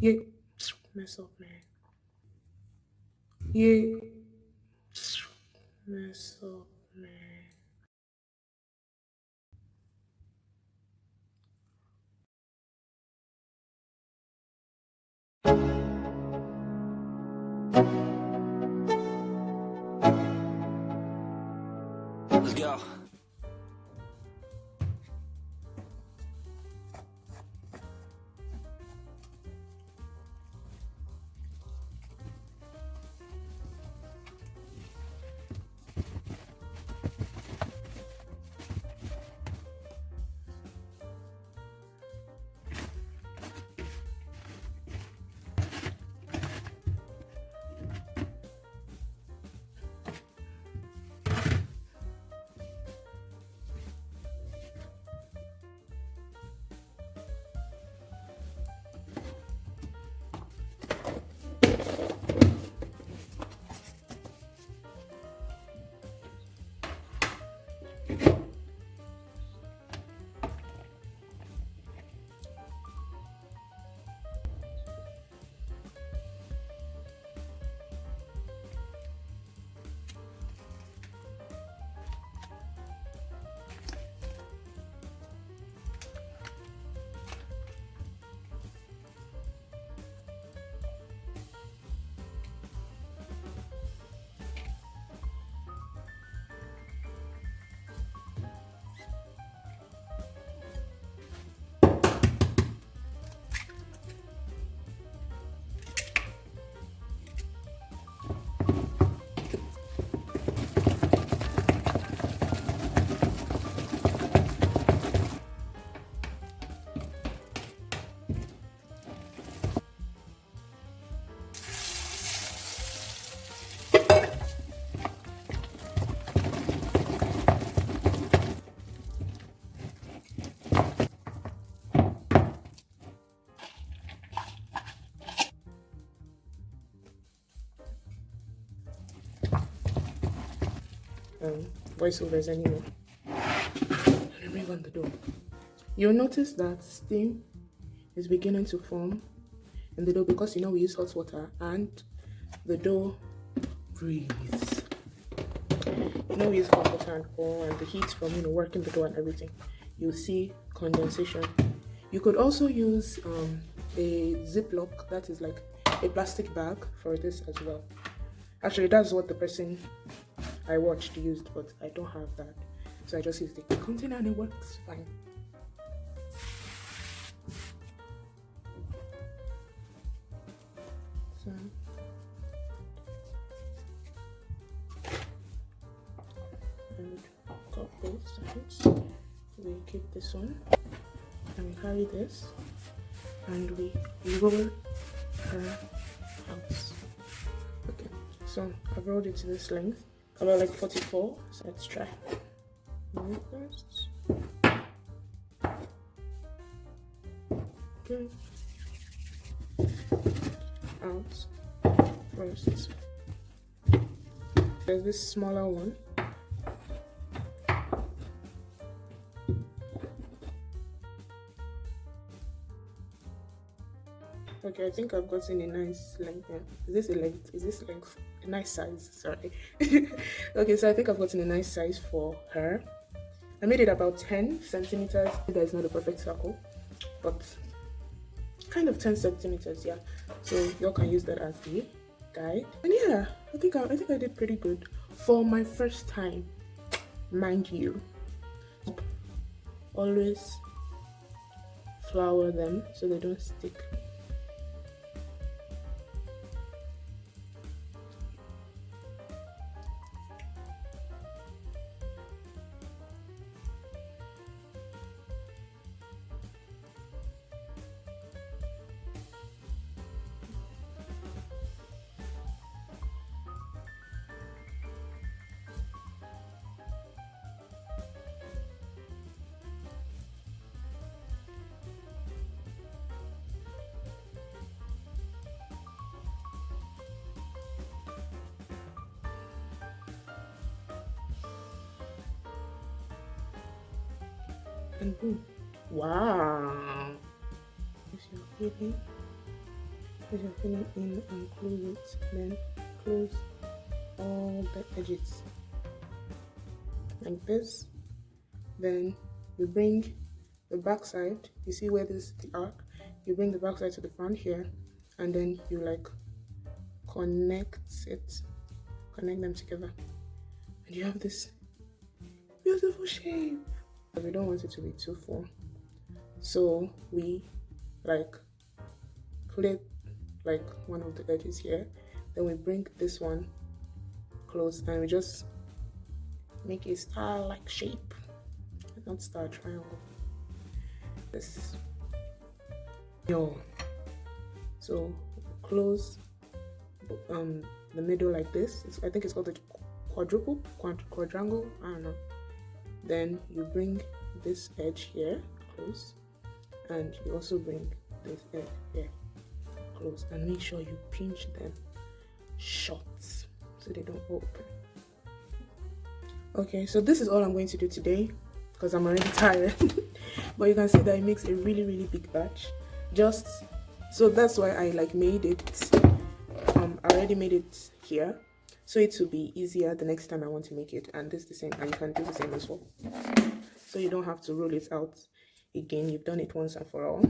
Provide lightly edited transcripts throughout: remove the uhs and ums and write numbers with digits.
Yeah, mess up, man. Yeah, mess up, man. Let's go. Um, Voiceovers anymore. Let me bring on the door. You'll notice that steam is beginning to form in the dough because we use hot water and the dough breathes. We use hot water and all, and the heat from working the dough and everything. You'll see condensation. You could also use a Ziploc, that is like a plastic bag for this as well. Actually, that's what the person I watched used, but I don't have that. So I just used the container and it works fine. So and got both sides. We keep this one and we carry this and we roll her out. Okay, so I've rolled it to this length, about like 44. So let's try. First. Okay. Out first. There's this smaller one. Okay, I think I've gotten a nice length. Yeah. Is this a length? Is this length? A nice size. Sorry. Okay, so I think I've gotten a nice size for her. I made it about 10 centimeters. That is not a perfect circle, but kind of 10 centimeters. Yeah. So y'all can use that as the guide. And yeah, I think I did pretty good for my first time, mind you. Always flour them so they don't stick. And boom. Wow. Is your baby? As you're filling in and close it, then close all the edges like this. Then you bring the back side, you see where this is the arc, you bring the back side to the front here, and then you like connect them together, and you have this beautiful shape. But we don't want it to be too full, so we like clip like one of the edges here, then we bring this one close and we just make a star like shape, not star, triangle. This so close the middle like this. I think it's called the quadrangle, I don't know. Then you bring this edge here close, and you also bring this edge here close, and make sure you pinch them shut so they don't open. Okay, so this is all I'm going to do today because I'm already tired. But you can see that it makes a really big batch. Just so that's why I like made it. I already made it here, so it will be easier the next time I want to make it. And this is the same, and you can do the same as well. So you don't have to roll it out again. You've done it once and for all,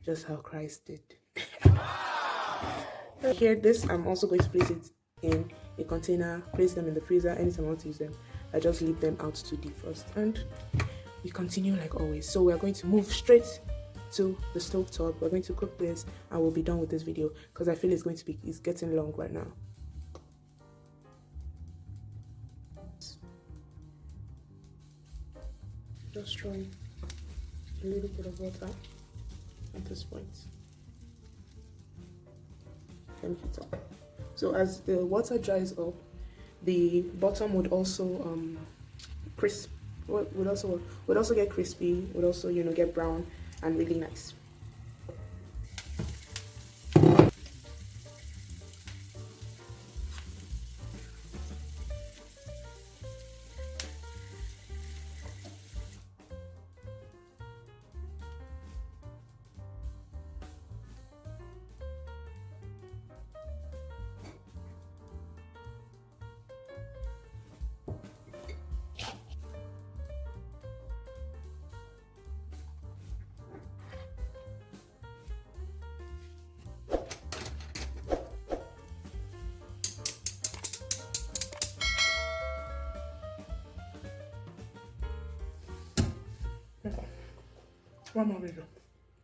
just how Christ did. Here, this I'm also going to place it in a container, place them in the freezer. Anytime I want to use them, I just leave them out to defrost, and we continue like always. So we are going to move straight to the stove top. We're going to cook this and we'll be done with this video because I feel it's getting long right now. Just throw a little bit of water at this point. Then heat up. So as the water dries up, the bottom would also crisp. Would also get crispy. Would also get brown and really nice. One more video.